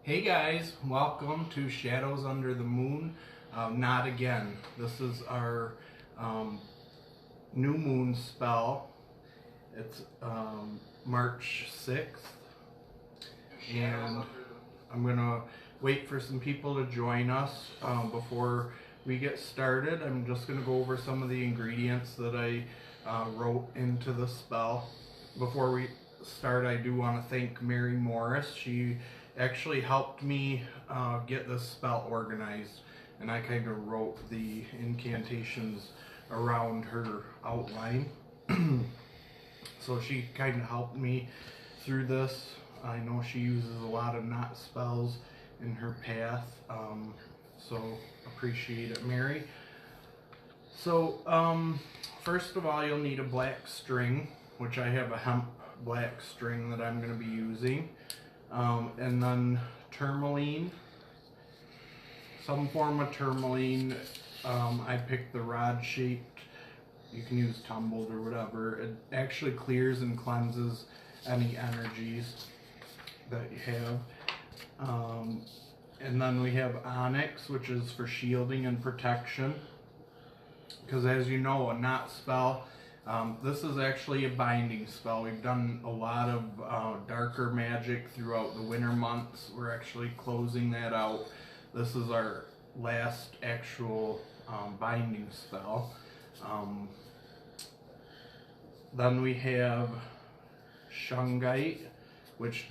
Hey guys, welcome to Shadows Under the Moon. Not again. This is our new moon spell. It's March 6th, and I'm gonna wait for some people to join us before we get started. I'm just gonna go over some of the ingredients that I wrote into the spell. Before we start, I do want to thank Mary Morris. She actually helped me get this spell organized, and I kind of wrote the incantations around her outline. So she kind of helped me through this. I know she uses a lot of knot spells in her path, so appreciate it, Mary. So first of all, you'll need a black string, which I have a hemp black string that I'm going to be using. And then tourmaline, some form of tourmaline. I picked the rod shaped. You can use tumbled or whatever. It actually clears and cleanses any energies that you have. And then we have onyx, which is for shielding and protection. Because as you know, a knot spell, this is actually a binding spell. We've done a lot of darker magic throughout the winter months. We're actually closing that out. This is our last actual binding spell. Then we have shungite, which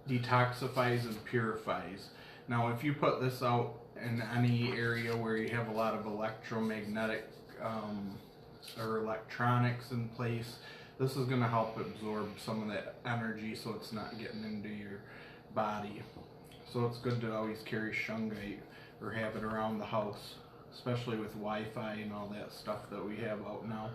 detoxifies and purifies. Now, if you put this out in any area where you have a lot of electromagnetic or electronics in place, this is going to help absorb some of that energy so it's not getting into your body. So it's good to always carry shungite or have it around the house, especially with Wi-Fi and all that stuff that we have out now.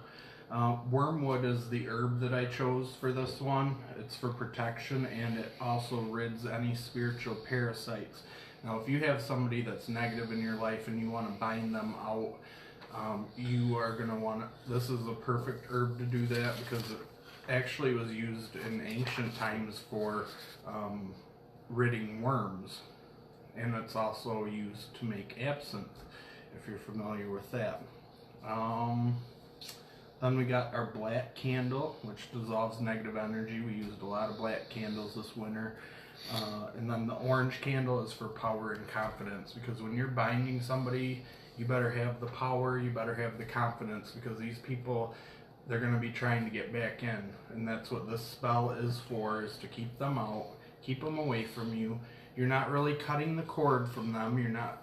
Wormwood is the herb that I chose for this one. It's for protection, and it also rids any spiritual parasites. Now, if you have somebody that's negative in your life and you want to bind them out, you are going to want to, this is a perfect herb to do that, because it actually was used in ancient times for ridding worms. And it's also used to make absinthe, if you're familiar with that. Then we got our black candle, which dissolves negative energy. We used a lot of black candles this winter. And then the orange candle is for power and confidence, because when you're binding somebody, you better have the power, you better have the confidence, because these people, they're going to be trying to get back in. And that's what this spell is for, is to keep them out, keep them away from you. You're not really cutting the cord from them. You're not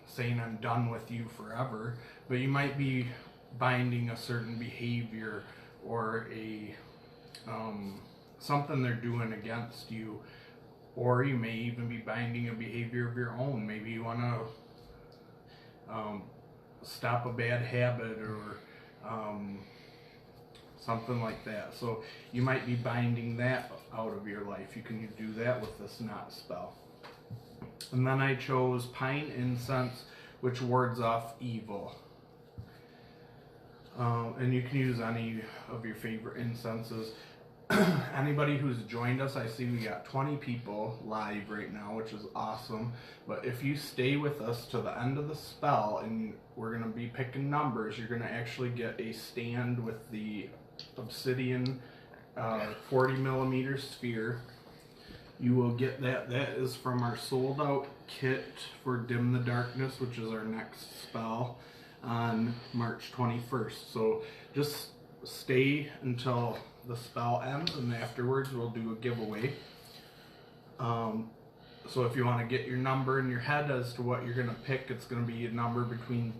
saying I'm done with you forever, but you might be binding a certain behavior or a something they're doing against you, or you may even be binding a behavior of your own. Maybe you want to stop a bad habit or something like that. So you might be binding that out of your life. You can do that with this knot spell. And then I chose pine incense, which wards off evil. And you can use any of your favorite incenses. Anybody who's joined us, I see we got 20 people live right now, which is awesome. But if you stay with us to the end of the spell, and we're going to be picking numbers, you're going to actually get a stand with the obsidian 40 millimeter sphere. You will get that. That is from our sold out kit for Dim the Darkness, which is our next spell on March 21st. So just stay until the spell ends, and afterwards we'll do a giveaway. So if you want to get your number in your head as to what you're going to pick, it's going to be a number between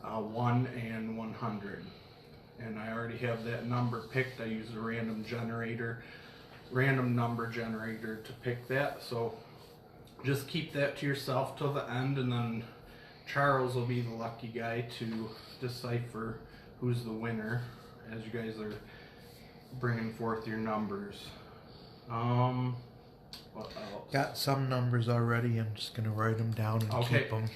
1 and 100. And I already have that number picked. I used a random number generator to pick that. So just keep that to yourself till the end, and then Charles will be the lucky guy to decipher who's the winner as you guys are bringing forth your numbers. What else? Got some numbers already. I'm just gonna write them down and keep them.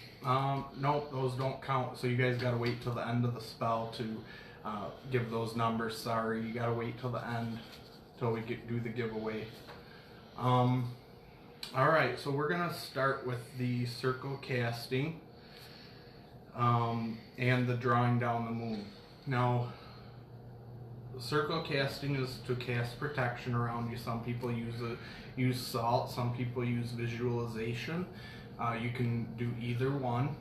Nope, those don't count. So you guys gotta wait till the end of the spell to give those numbers. Sorry, you gotta wait till the end till we do the giveaway. Alright, so we're going to start with the circle casting and the drawing down the moon. Now, circle casting is to cast protection around you. Some people use salt, some people use visualization. You can do either one.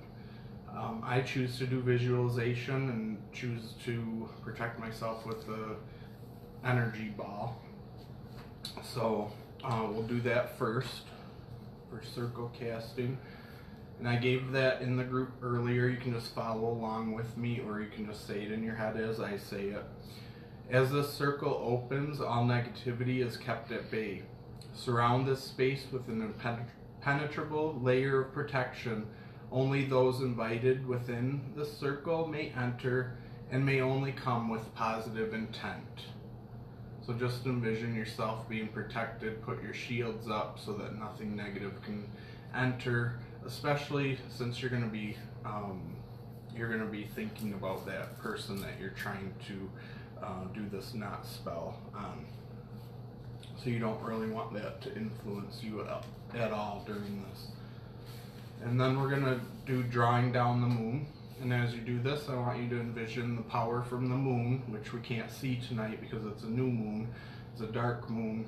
I choose to do visualization and choose to protect myself with the energy ball. So we'll do that first for circle casting. And I gave that in the group earlier. You can just follow along with me, or you can just say it in your head as I say it. As this circle opens, all negativity is kept at bay. Surround this space with an impenetrable layer of protection. Only those invited within the circle may enter and may only come with positive intent. So just envision yourself being protected. Put your shields up so that nothing negative can enter, especially since you're going to be thinking about that person that you're trying to do this knot spell on. So you don't really want that to influence you at all during this. And then we're going to do drawing down the moon. And as you do this, I want you to envision the power from the moon, which we can't see tonight because it's a new moon. It's a dark moon.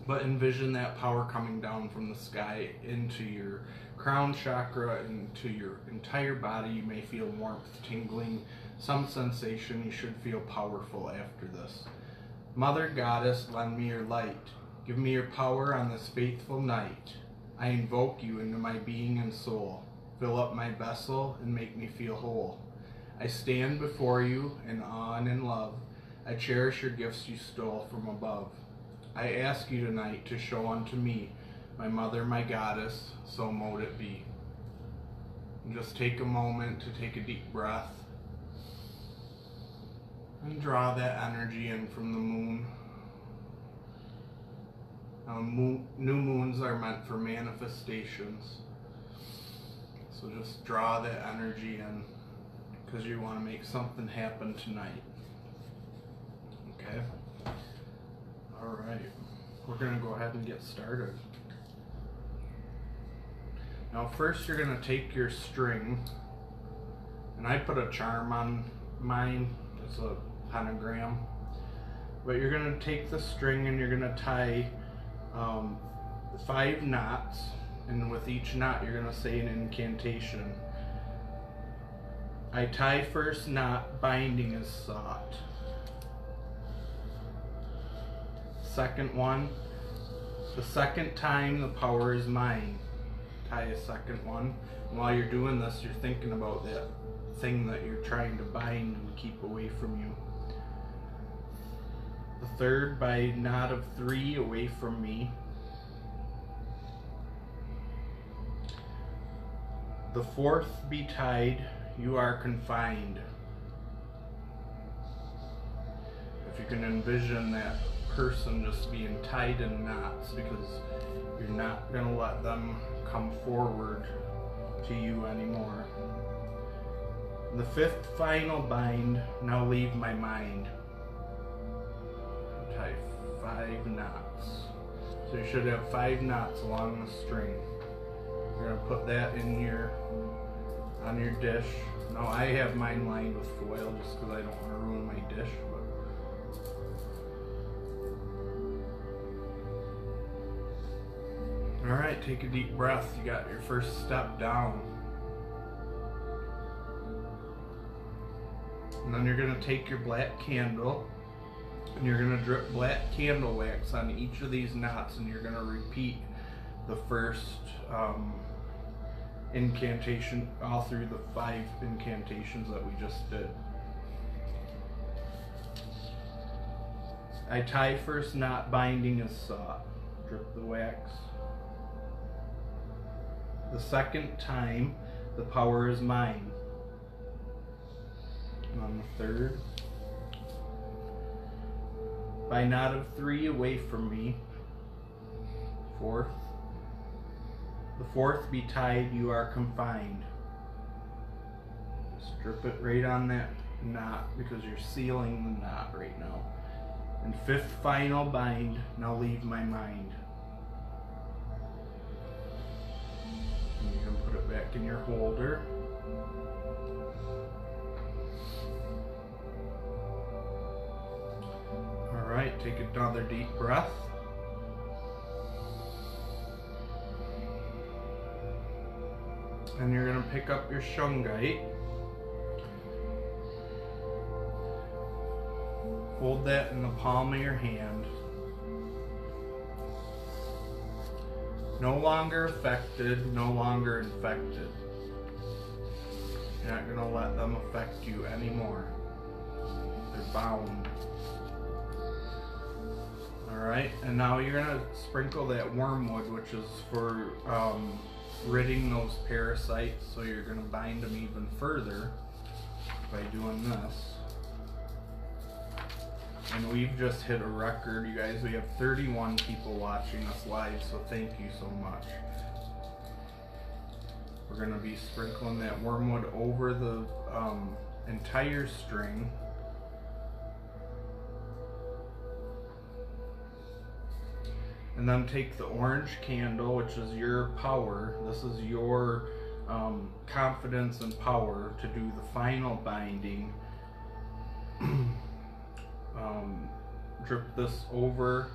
But envision that power coming down from the sky into your crown chakra, into your entire body. You may feel warmth, tingling, some sensation. You should feel powerful after this. Mother Goddess, lend me your light. Give me your power on this faithful night. I invoke you into my being and soul. Fill up my vessel and make me feel whole. I stand before you in awe and in love. I cherish your gifts you stole from above. I ask you tonight to show unto me, my mother, my goddess, so mote it be. And just take a moment to take a deep breath and draw that energy in from the moon. Now, new moons are meant for manifestations. So just draw that energy in because you want to make something happen tonight. Okay? Alright. We're going to go ahead and get started. Now first you're going to take your string, and I put a charm on mine. It's a pentagram. But you're going to take the string and you're going to tie 5 knots, and with each knot you're going to say an incantation. I tie first knot, binding is sought. Second one, the second time the power is mine. Tie a second one. And while you're doing this, you're thinking about that thing that you're trying to bind and keep away from you. The third, by knot of 3 away from me. The fourth, be tied, you are confined. If you can envision that person just being tied in knots, because you're not going to let them come forward to you anymore. The fifth, final bind, now leave my mind. Tie 5 knots. So you should have 5 knots along the string. You're going to put that on your dish. Now I have mine lined with foil just because I don't want to ruin my dish. Alright, take a deep breath. You got your first step down. And then you're going to take your black candle and you're going to drip black candle wax on each of these knots, and you're going to repeat the first incantation all through the 5 incantations that we just did. I tie first knot, binding is sought. Drip the wax. The second time, the power is mine. And on the third, by knot of 3 away from me. Fourth, the fourth, be tied, you are confined. Just drip it right on that knot because you're sealing the knot right now. And fifth, final bind, now leave my mind. back in your holder. Alright, take another deep breath. And you're going to pick up your shungite. Hold that in the palm of your hand. No longer affected, no longer infected. You're not going to let them affect you anymore. They're bound. Alright, and now you're going to sprinkle that wormwood, which is for ridding those parasites, so you're going to bind them even further by doing this. And we've just hit a record, you guys. We have 31 people watching us live, so thank you so much. We're going to be sprinkling that wormwood over the entire string. And then take the orange candle, which is your power. This is your confidence and power to do the final binding. Drip this over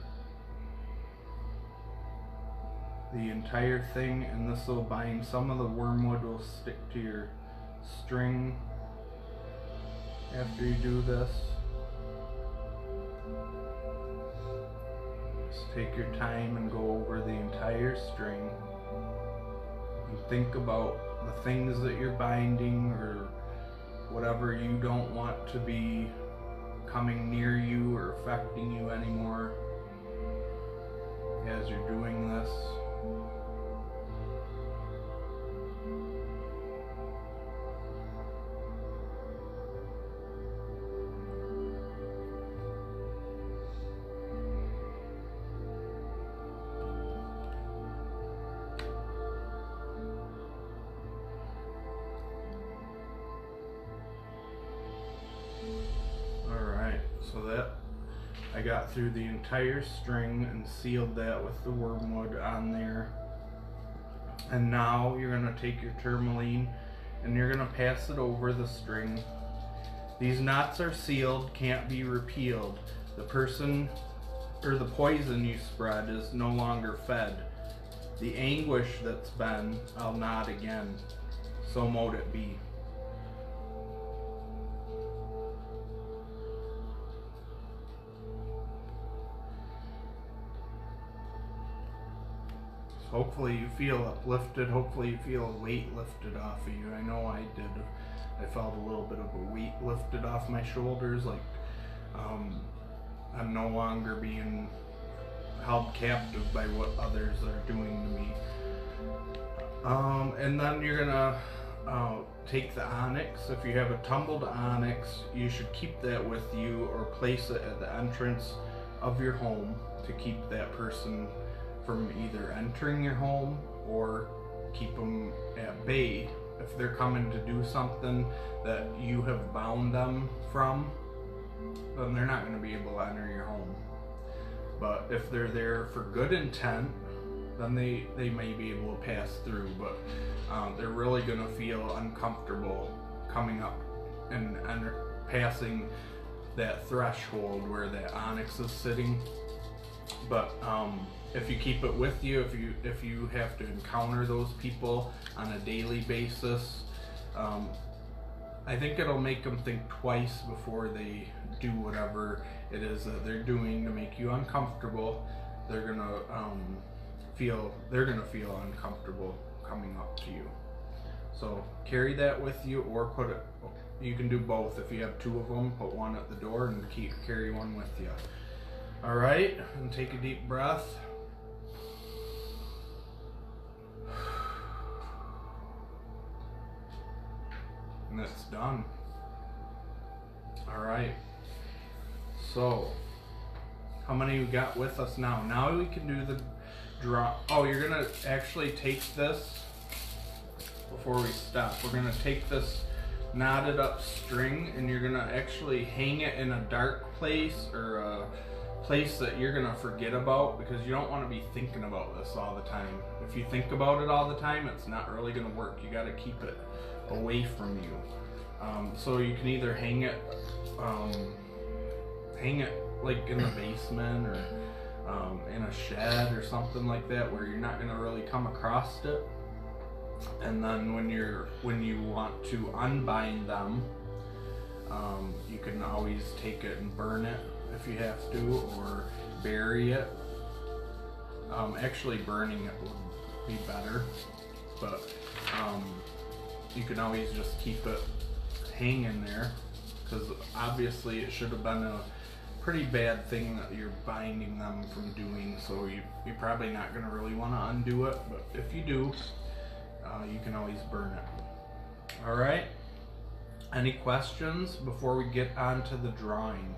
the entire thing, and this will bind. Some of the wormwood will stick to your string after you do this. Just take your time and go over the entire string and think about the things that you're binding or whatever you don't want to be coming near you or affecting you anymore as you're doing this. So that I got through the entire string and sealed that with the wormwood on there. And now you're going to take your tourmaline and you're going to pass it over the string. These knots are sealed, can't be repealed. The person or the poison you spread is no longer fed. The anguish that's been, I'll knot again. So mote it be. Hopefully you feel uplifted. Hopefully you feel a weight lifted off of you. I know I did. I felt a little bit of a weight lifted off my shoulders, like I'm no longer being held captive by what others are doing to me. And then you're gonna take the onyx. If you have a tumbled onyx, you should keep that with you or place it at the entrance of your home to keep that person from either entering your home or keep them at bay. If they're coming to do something that you have bound them from, then they're not going to be able to enter your home. But if they're there for good intent, then they may be able to pass through, but they're really going to feel uncomfortable coming up and passing that threshold where that onyx is sitting. But if you keep it with you, if you have to encounter those people on a daily basis, I think it'll make them think twice before they do whatever it is that they're doing to make you uncomfortable. They're gonna feel uncomfortable coming up to you. So carry that with you, or put it. You can do both. If you have two of them, put one at the door and carry one with you. All right, and take a deep breath. And that's done. All right. So, how many we got with us now? Now we can do the draw. Oh, you're gonna actually take this before we stop. We're gonna take this knotted up string and you're gonna actually hang it in a dark place or place that you're gonna forget about, because you don't want to be thinking about this all the time. If you think about it all the time, it's not really gonna work. You got to keep it away from you. So you can either hang it like in the basement or in a shed or something like that, where you're not gonna really come across it. And then when you want to unbind them, you can always take it and burn it if you have to, or bury it. Actually burning it would be better, but you can always just keep it hanging there, because obviously it should have been a pretty bad thing that you're binding them from doing, so you're probably not going to really want to undo it, but if you do, you can always burn it. Alright, any questions before we get on to the drawing?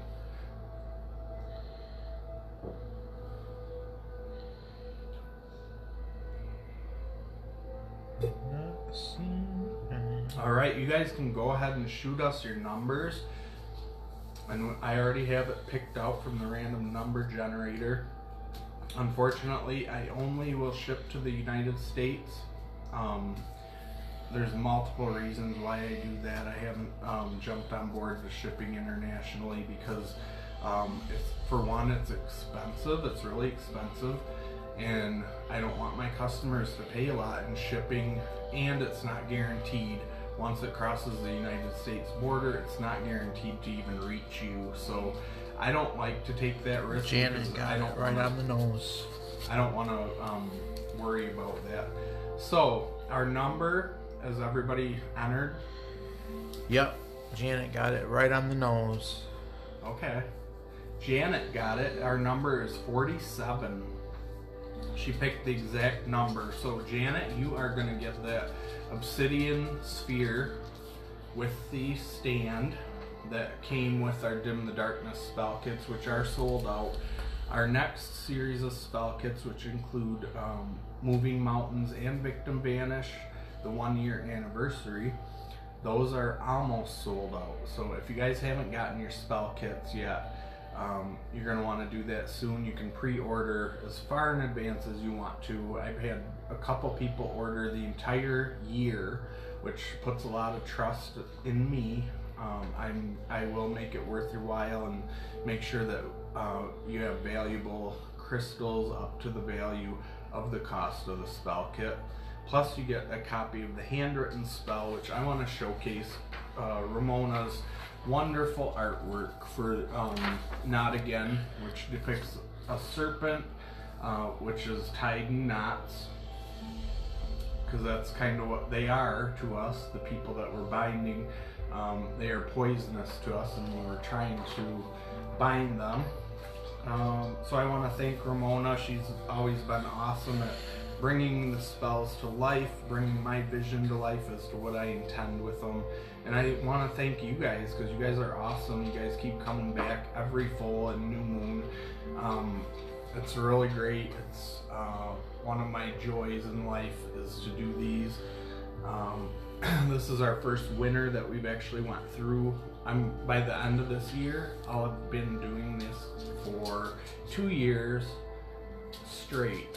Not seeing any. Alright, you guys can go ahead and shoot us your numbers. And I already have it picked out from the random number generator. Unfortunately, I only will ship to the United States. There's multiple reasons why I do that. I haven't jumped on board with shipping internationally because for one, it's expensive. It's really expensive. And I don't want my customers to pay a lot in shipping, and it's not guaranteed. Once it crosses the United States border, it's not guaranteed to even reach you. So I don't like to take that risk. Janet got it right on the nose. I don't want to worry about that. So our number, has everybody entered? Yep, Janet got it right on the nose. Okay. Janet got it. Our number is 47. She picked the exact number. So Janet, you are going to get that obsidian sphere with the stand that came with our Dim the Darkness spell kits, which are sold out. Our next series of spell kits, which include Moving Mountains and Victim Banish, the 1-year anniversary, those are almost sold out. So if you guys haven't gotten your spell kits yet, you're going to want to do that soon. You can pre-order as far in advance as you want to. I've had a couple people order the entire year, which puts a lot of trust in me. I will make it worth your while and make sure that you have valuable crystals up to the value of the cost of the spell kit. Plus you get a copy of the handwritten spell, which I want to showcase Ramona's wonderful artwork for Not Again, which depicts a serpent which is tied in knots, because that's kind of what they are to us, the people that we're binding. They are poisonous to us, and we're trying to bind them. So I want to thank Ramona. She's always been awesome at bringing the spells to life, bringing my vision to life as to what I intend with them. And I want to thank you guys, because you guys are awesome. You guys keep coming back every full and new moon. It's really great. It's one of my joys in life is to do these. This is our first winter that we've actually went through. By the end of this year, I'll have been doing this for 2 years straight.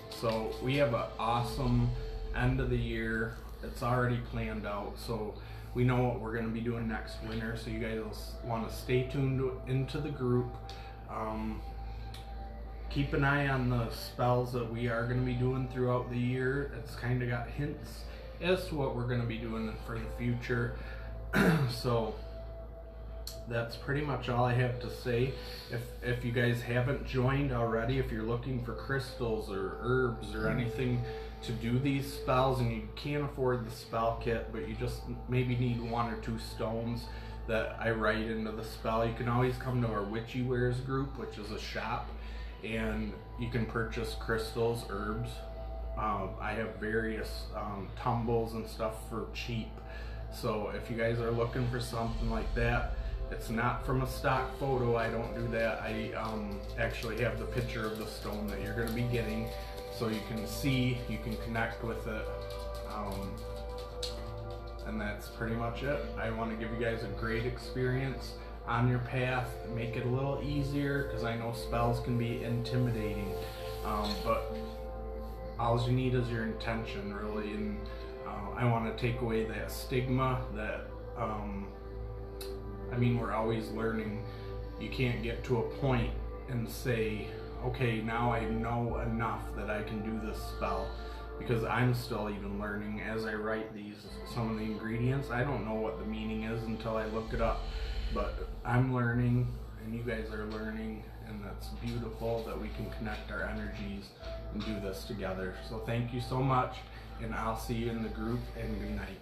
So we have an awesome end of the year. It's already planned out, so we know what we're going to be doing next winter. So you guys want to stay tuned into the group. Keep an eye on the spells that we are going to be doing throughout the year. It's kind of got hints as to what we're going to be doing for the future. So that's pretty much all I have to say. If you guys haven't joined already, if you're looking for crystals or herbs or anything to do these spells, and you can't afford the spell kit, but you just maybe need 1 or 2 stones that I write into the spell, you can always come to our Witchy Wares group, which is a shop, and you can purchase crystals, herbs. I have various tumbles and stuff for cheap. So if you guys are looking for something like that, it's not from a stock photo. I don't do that. I actually have the picture of the stone that you're going to be getting, so you can see, you can connect with it. And that's pretty much it. I want to give you guys a great experience. on your path, make it a little easier, because I know spells can be intimidating, but all you need is your intention, really. And I want to take away that stigma that I mean, we're always learning. You can't get to a point and say, okay, now I know enough that I can do this spell, because I'm still even learning as I write some of the ingredients. I don't know what the meaning is until I look it up, but I'm learning and you guys are learning, and that's beautiful that we can connect our energies and do this together. So thank you so much, and I'll see you in the group, and good night.